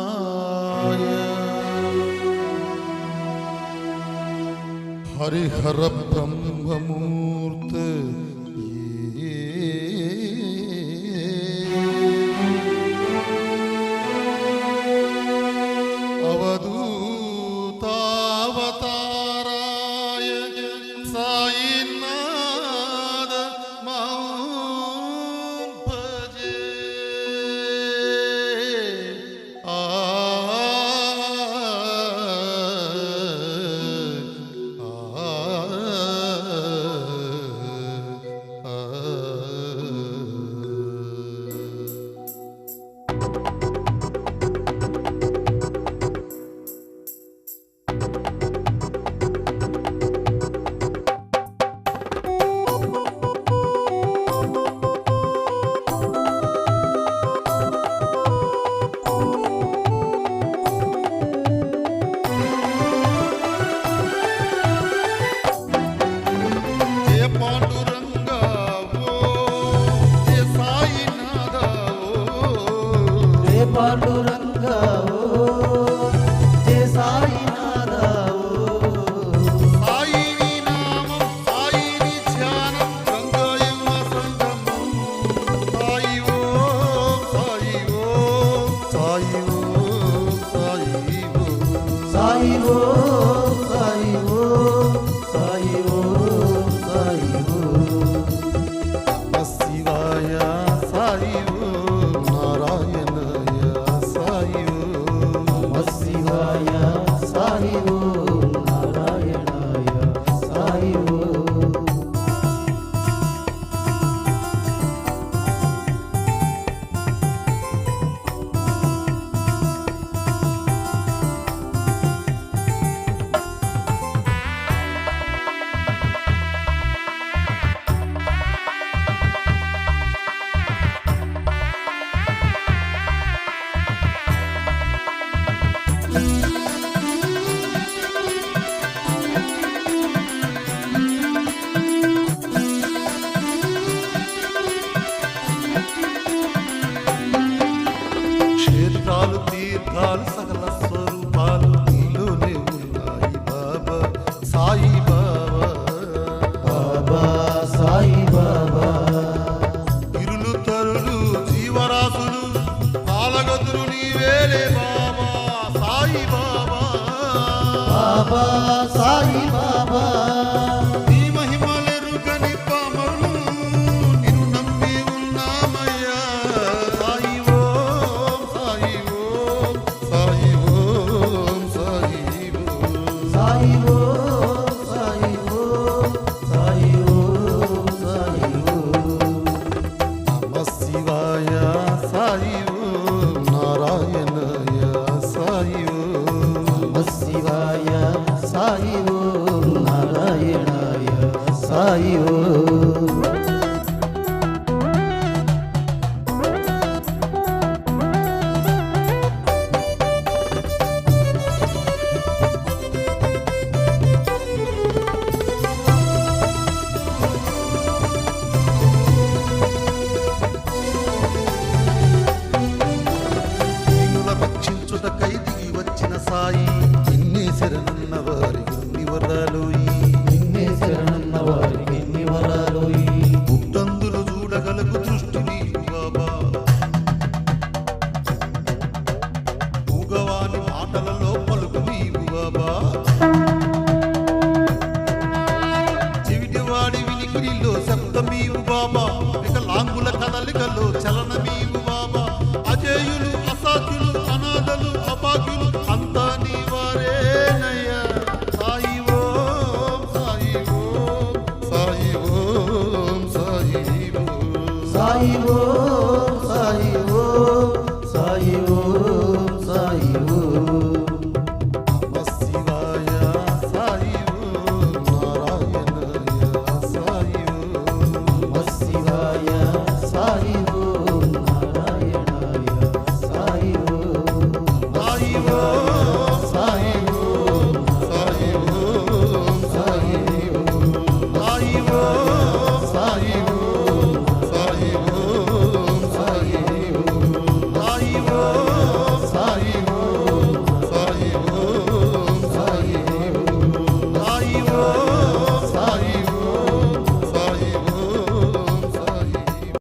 अमृतानन्दगम्याय हरिहर ब्रह्ममूर्ते अवधूतावताराय साईनाथ भजे पांडुरंगा ओ जय साईनाथ ओ साई नामं साई ध्यानं गंगायम संगमं साई ओम साई ओम साई ओम साई ओम साई ओम साई ओम साई ओम साई ओम नमः शिवाय साई ओम नारायण शिवाय साई ओम नारायणाय साई ओम క్షేత్రాలు తీర్థాలు సకల స్వరూపాలు నీలోనే ఉన్నాయి బాబా సాయి బాబా బాబా సాయి బాబా ఇరులు తరులు జీవరాశులు కాలగతులు నీవేలే బాబా సాయి బాబా బాబా సాయి బాబా నీ మహిమలెరుగని పామరులు నిన్ను నమ్మి ఉన్నామయ్యా సాయి ఓం సాయి ఓం సాయి ఓం సాయి ఓం సాయి ఓం సాయి ఓం సాయి ఓం సాయి ఓం నమః శివాయ సాయి ఓం నారాయణాయ సాయి ఓం నమః శివాయ సాయి ఓం నారాయణాయ సాయి ఓం దీనుల రక్షించుటకై దిగి వచ్చిన సాయి నిన్నే శరణన్న వారికి నివరాలోయి నిన్నే శరణన్న వారికి ఎన్ని వరాలోయి పుట్టందులు చూడగలకు దృష్టి నీవు బాబా పూగవాని మాటలలో పలుకు నీవు బాబా చెవిటివాడి వినికిడిలో శబ్దమీవు బాబా వికలాంగుల కదలికలో చలనమీవు బాబా అజేయులు అసాధ్యులు అనాథలు అభాగ్యులు అంతా నీవారేనయ్యా సాయి ఓం సాయి ఓం సాయి ఓం సాయి ఓం సాయి ఓం